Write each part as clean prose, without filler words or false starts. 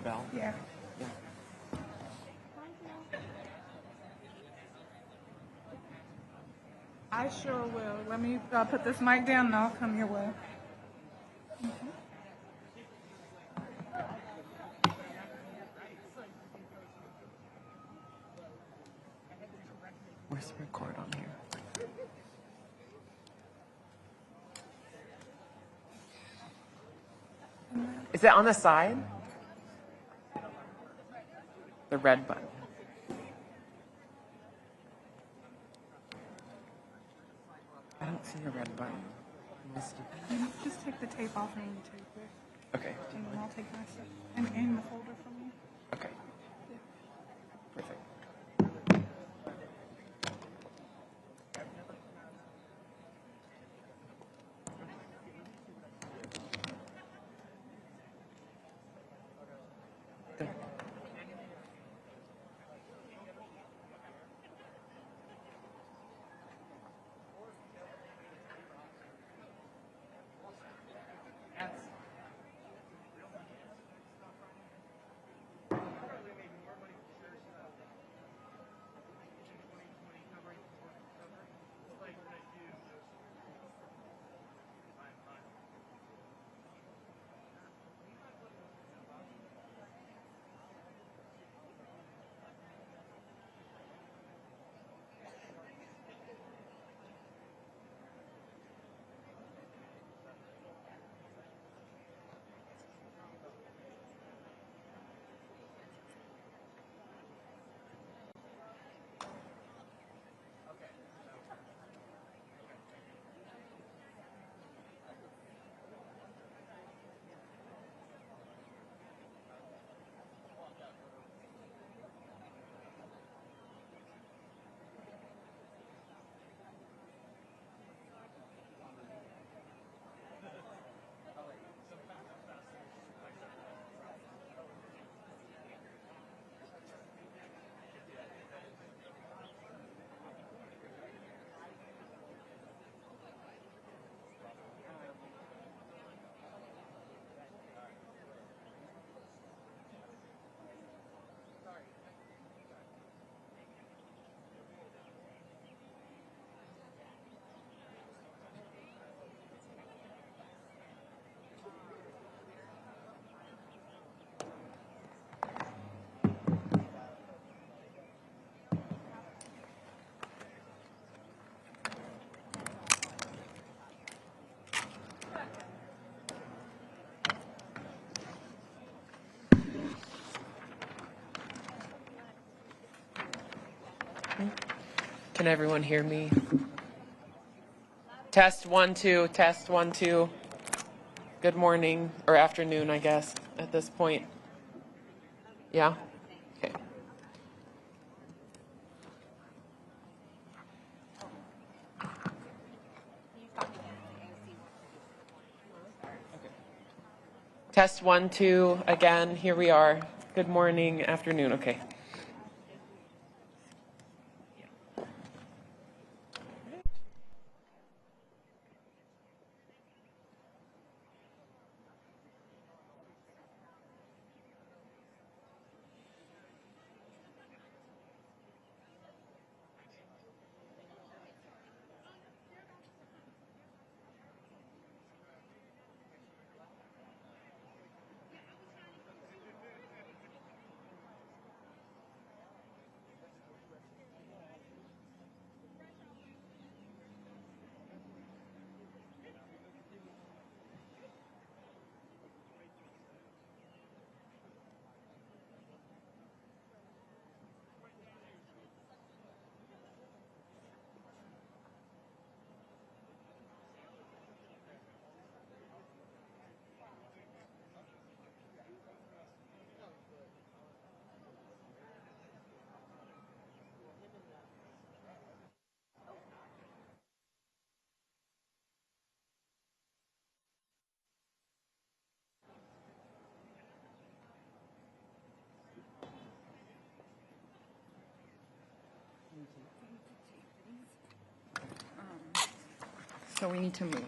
bell? Yeah. Yeah. I sure will. Let me put this mic down and I'll come your way. Where's the record on here? Is it on the side? The red button. I don't see a red button. Just take the tape off and tape it. Okay. And then I'll take my stuff and the folder from you. Okay. Perfect. Can everyone hear me? Test 1 2, test 1 2. Good morning or afternoon, I guess, at this point. Yeah? Okay. Test 1 2 again. Here we are. Good morning, afternoon. Okay. So we need to move.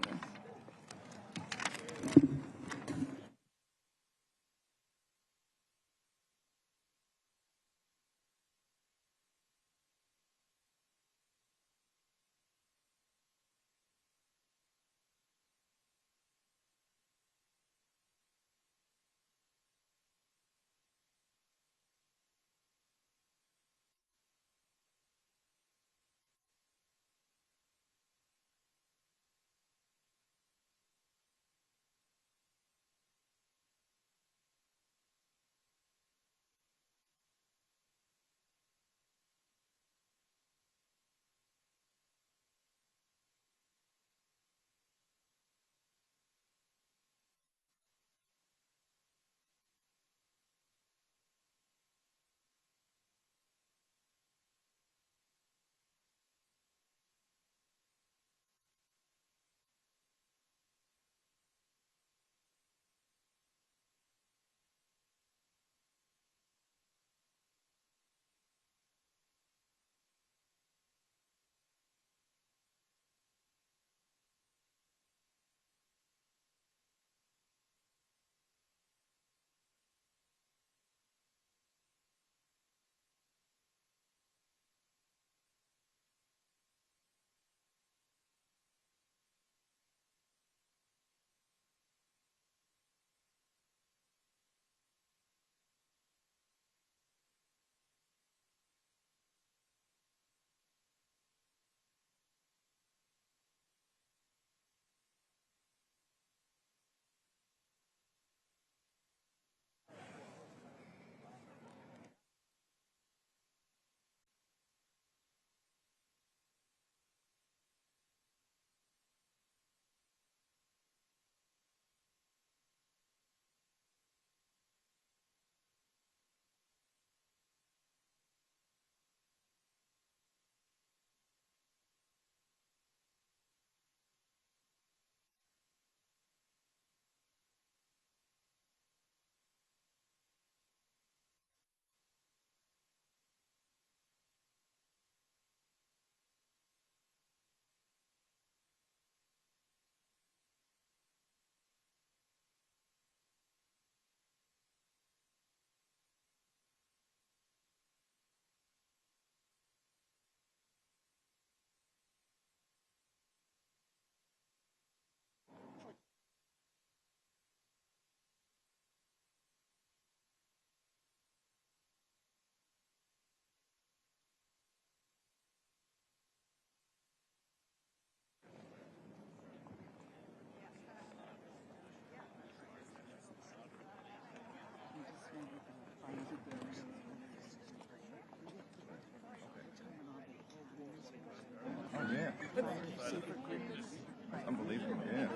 Unbelievable, yeah.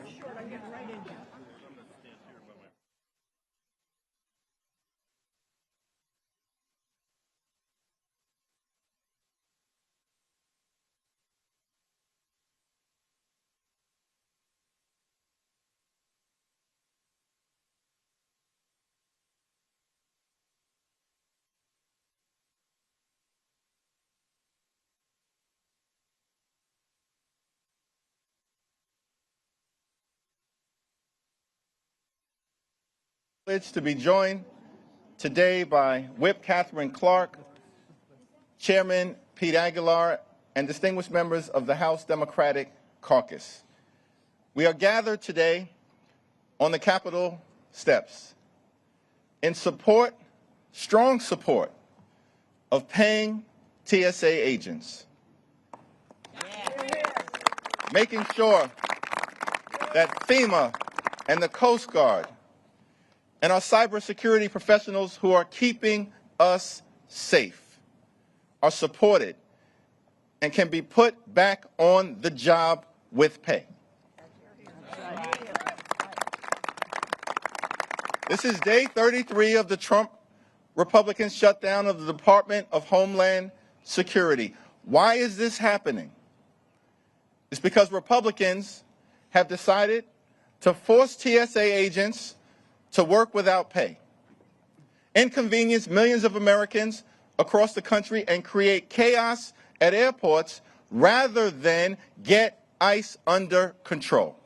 Privileged to be joined today by Whip Catherine Clark, Chairman Pete Aguilar, and distinguished members of the House Democratic Caucus. We are gathered today on the Capitol steps in support, strong support, of paying TSA agents, making sure that FEMA and the Coast Guard and our cybersecurity professionals who are keeping us safe are supported and can be put back on the job with pay. This is day 33 of the Trump Republican shutdown of the Department of Homeland Security. Why is this happening? It's because Republicans have decided to force TSA agents to work without pay, inconvenience millions of Americans across the country, and create chaos at airports rather than get ICE under control.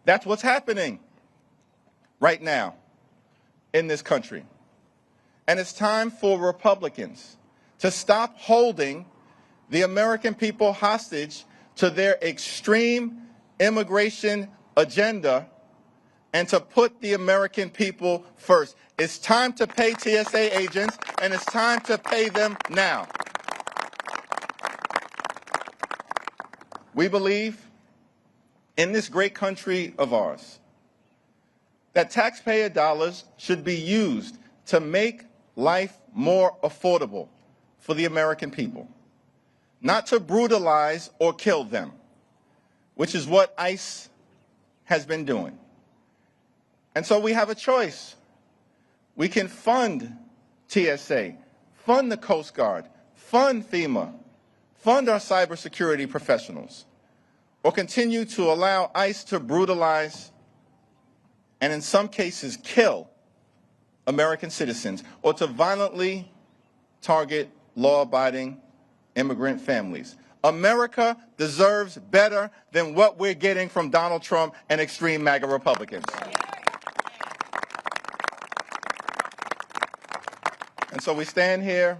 That's what's happening right now in this country. And it's time for Republicans to stop holding the American people hostage to their extreme immigration agenda and to put the American people first. It's time to pay TSA agents, and it's time to pay them now. We believe in this great country of ours that taxpayer dollars should be used to make life more affordable for the American people, not to brutalize or kill them, which is what ICE has been doing. And so we have a choice. We can fund TSA, fund the Coast Guard, fund FEMA, fund our cybersecurity professionals, or continue to allow ICE to brutalize and in some cases kill American citizens, or to violently target law-abiding immigrant families. America deserves better than what we're getting from Donald Trump and extreme MAGA Republicans. And so we stand here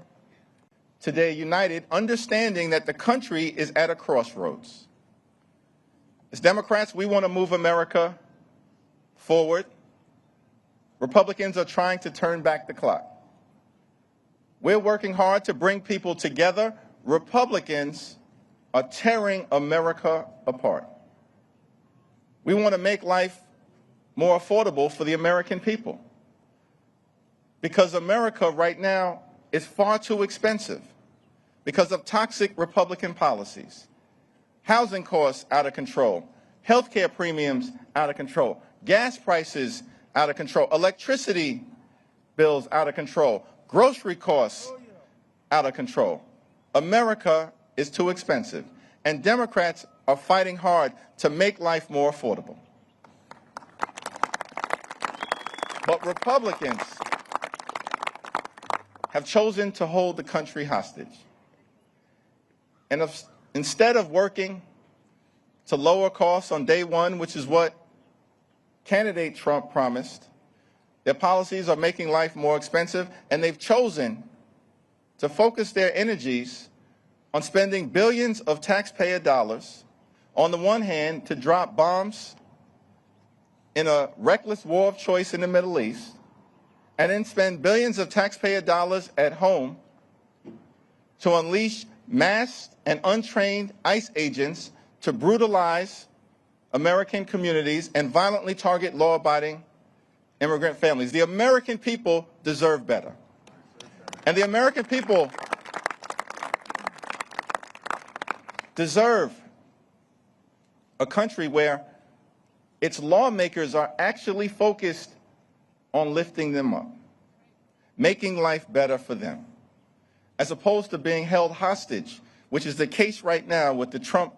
today united, understanding that the country is at a crossroads. As Democrats, we want to move America forward. Republicans are trying to turn back the clock. We're working hard to bring people together. Republicans are tearing America apart. We want to make life more affordable for the American people, because America right now is far too expensive because of toxic Republican policies. Housing costs out of control, health care premiums out of control, gas prices out of control, electricity bills out of control, grocery costs out of control. America is too expensive, and Democrats are fighting hard to make life more affordable. But Republicans have chosen to hold the country hostage. And instead of working to lower costs on day one, which is what candidate Trump promised, their policies are making life more expensive, and they've chosen to focus their energies on spending billions of taxpayer dollars, on the one hand, to drop bombs in a reckless war of choice in the Middle East, and then spend billions of taxpayer dollars at home to unleash masked and untrained ICE agents to brutalize American communities and violently target law-abiding immigrant families. The American people deserve better. And the American people deserve a country where its lawmakers are actually focused on lifting them up, making life better for them, as opposed to being held hostage, which is the case right now with the Trump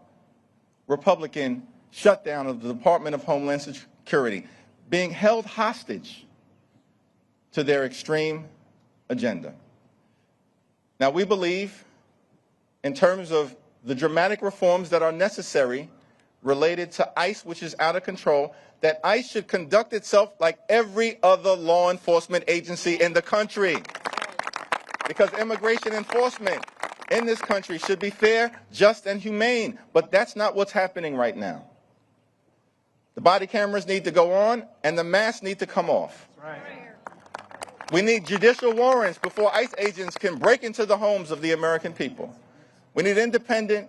Republican shutdown of the Department of Homeland Security, being held hostage to their extreme agenda. Now, we believe, in terms of the dramatic reforms that are necessary related to ICE, which is out of control, that ICE should conduct itself like every other law enforcement agency in the country. Because immigration enforcement in this country should be fair, just, and humane. But that's not what's happening right now. The body cameras need to go on, and the masks need to come off. Right. We need judicial warrants before ICE agents can break into the homes of the American people. We need independent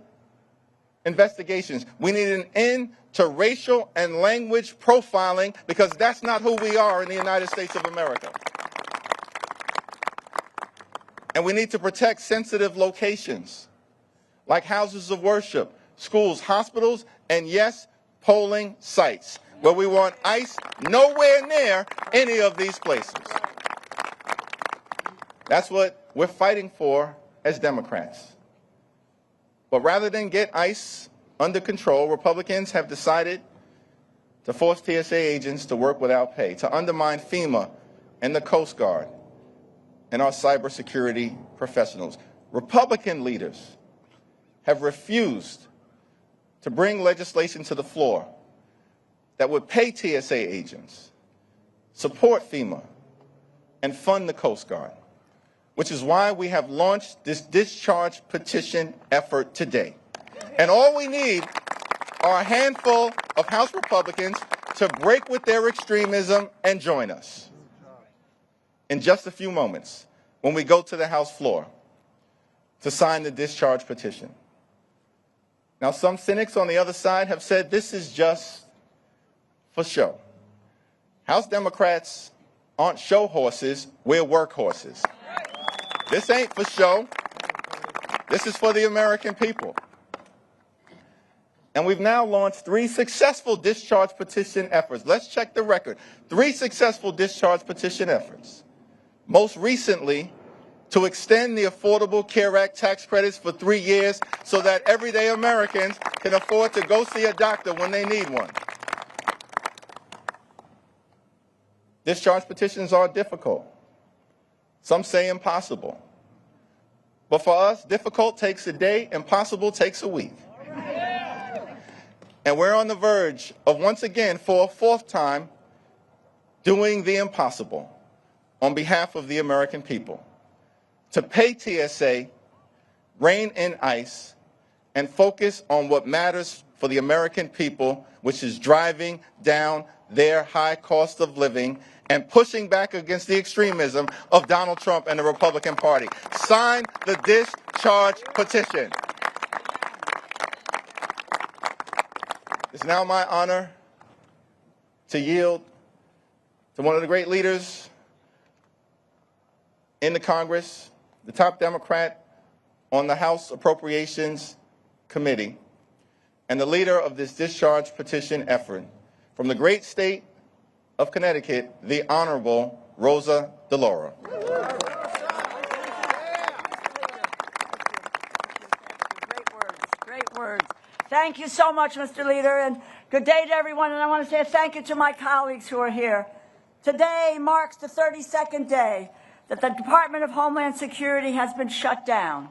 investigations. We need an end to racial and language profiling, because that's not who we are in the United States of America. And we need to protect sensitive locations like houses of worship, schools, hospitals, and yes, polling sites, where we want ICE nowhere near any of these places. That's what we're fighting for as Democrats. But rather than get ICE under control, Republicans have decided to force TSA agents to work without pay, to undermine FEMA and the Coast Guard and our cybersecurity professionals. Republican leaders have refused to bring legislation to the floor that would pay TSA agents, support FEMA, and fund the Coast Guard, which is why we have launched this discharge petition effort today. And all we need are a handful of House Republicans to break with their extremism and join us in just a few moments when we go to the House floor to sign the discharge petition. Now, some cynics on the other side have said this is just for show. House Democrats aren't show horses, we're work horses. This ain't for show. This is for the American people. And we've now launched 3 successful discharge petition efforts. Let's check the record. 3 successful discharge petition efforts. Most recently, to extend the Affordable Care Act tax credits for 3 years so that everyday Americans can afford to go see a doctor when they need one. Discharge petitions are difficult. Some say impossible. But for us, difficult takes a day, impossible takes a week. And we're on the verge of, once again, for a 4th time, doing the impossible on behalf of the American people. To pay TSA, rein in ICE, and focus on what matters for the American people, which is driving down their high cost of living and pushing back against the extremism of Donald Trump and the Republican Party. Sign the discharge petition. It's now my honor to yield to one of the great leaders in the Congress, the top Democrat on the House Appropriations Committee, and the leader of this discharge petition effort, from the great state of Connecticut, the Honorable Rosa DeLauro. Great words. Thank you so much, Mr. Leader, and good day to everyone. And I want to say thank you to my colleagues who are here. Today marks the 32nd day that the Department of Homeland Security has been shut down.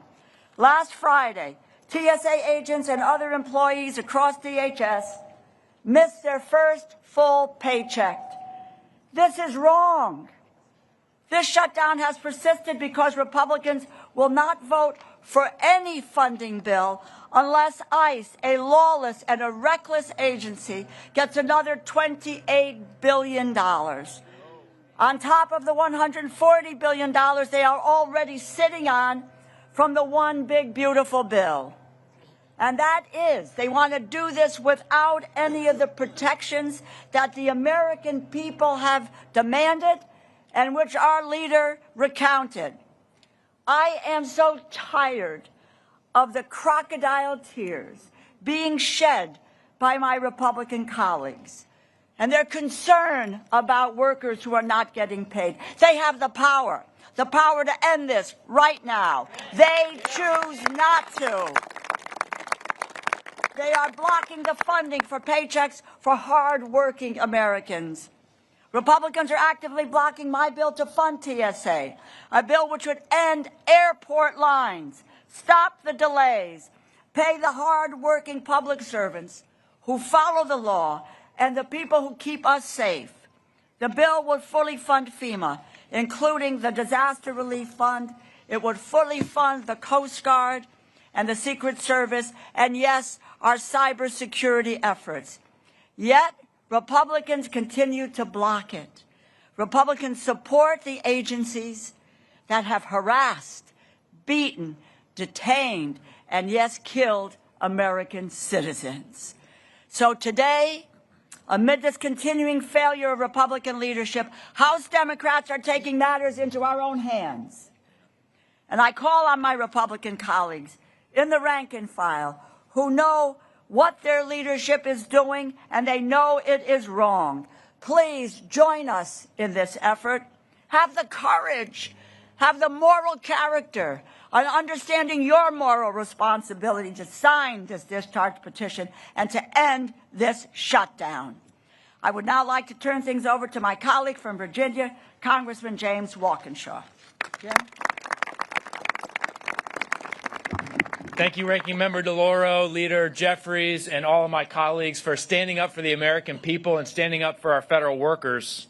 Last Friday, TSA agents and other employees across DHS missed their first full paycheck. This is wrong. This shutdown has persisted because Republicans will not vote for any funding bill unless ICE, a lawless and a reckless agency, gets another $28 billion. On top of the $140 billion they are already sitting on from the One Big Beautiful Bill. And that is, they want to do this without any of the protections that the American people have demanded and which our leader recounted. I am so tired of the crocodile tears being shed by my Republican colleagues and their concern about workers who are not getting paid. They have the power to end this right now. They choose not to. They are blocking the funding for paychecks for hard-working Americans. Republicans are actively blocking my bill to fund TSA, a bill which would end airport lines, stop the delays, pay the hard-working public servants who follow the law and the people who keep us safe. The bill would fully fund FEMA, including the Disaster Relief Fund. It would fully fund the Coast Guard and the Secret Service, and yes, our cybersecurity efforts. Yet, Republicans continue to block it. Republicans support the agencies that have harassed, beaten, detained, and yes, killed American citizens. So today, amid this continuing failure of Republican leadership, House Democrats are taking matters into our own hands. And I call on my Republican colleagues in the rank and file who know what their leadership is doing and they know it is wrong. Please join us in this effort. Have the courage, have the moral character, and understanding your moral responsibility to sign this discharge petition and to end this shutdown. I would now like to turn things over to my colleague from Virginia, Congressman James Walkinshaw. Jim? Thank you, Ranking Member DeLauro, Leader Jeffries, and all of my colleagues for standing up for the American people and standing up for our federal workers.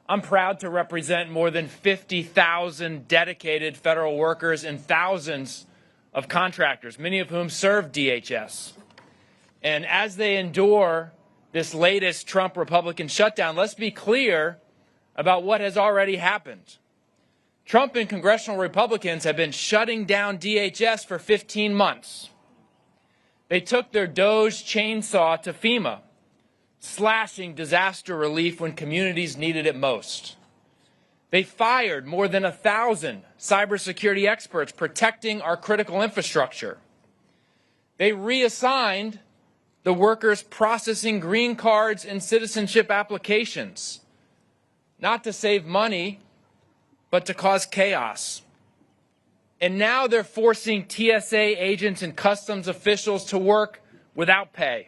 I'm proud to represent more than 50,000 dedicated federal workers and thousands of contractors, many of whom serve DHS. And as they endure this latest Trump Republican shutdown, let's be clear about what has already happened. Trump and congressional Republicans have been shutting down DHS for 15 months. They took their Doge chainsaw to FEMA, slashing disaster relief when communities needed it most. They fired more than 1,000 cybersecurity experts protecting our critical infrastructure. They reassigned the workers processing green cards and citizenship applications, not to save money, but to cause chaos. And now they're forcing TSA agents and customs officials to work without pay,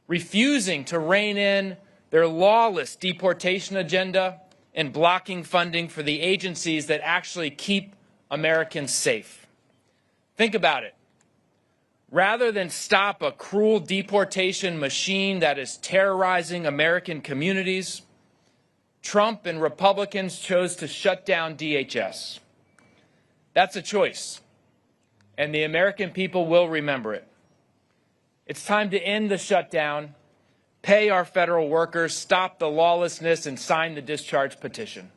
refusing to rein in their lawless deportation agenda and blocking funding for the agencies that actually keep Americans safe. Think about it. Rather than stop a cruel deportation machine that is terrorizing American communities, Trump and Republicans chose to shut down DHS. That's a choice, and the American people will remember it. It's time to end the shutdown, pay our federal workers, stop the lawlessness, and sign the discharge petition.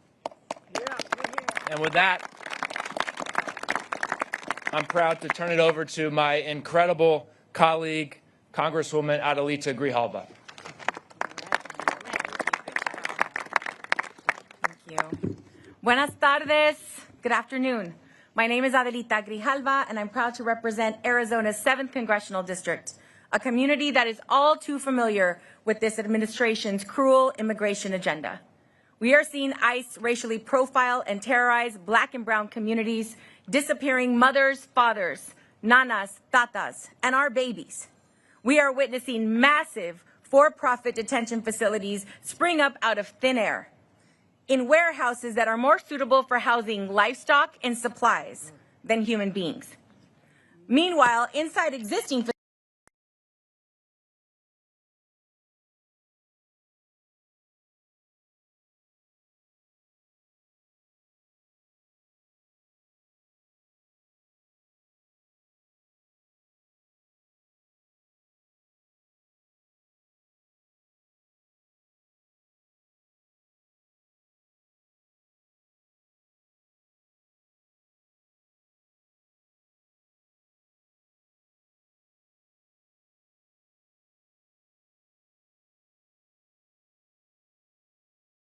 And with that, I'm proud to turn it over to my incredible colleague, Congresswoman Adelita Grijalva. Buenas tardes. Good afternoon. My name is Adelita Grijalva, and I'm proud to represent Arizona's 7th Congressional District, a community that is all too familiar with this administration's cruel immigration agenda. We are seeing ICE racially profile and terrorize Black and brown communities, disappearing mothers, fathers, nanas, tatas, and our babies. We are witnessing massive for-profit detention facilities spring up out of thin air, in warehouses that are more suitable for housing livestock and supplies than human beings. Meanwhile, inside existing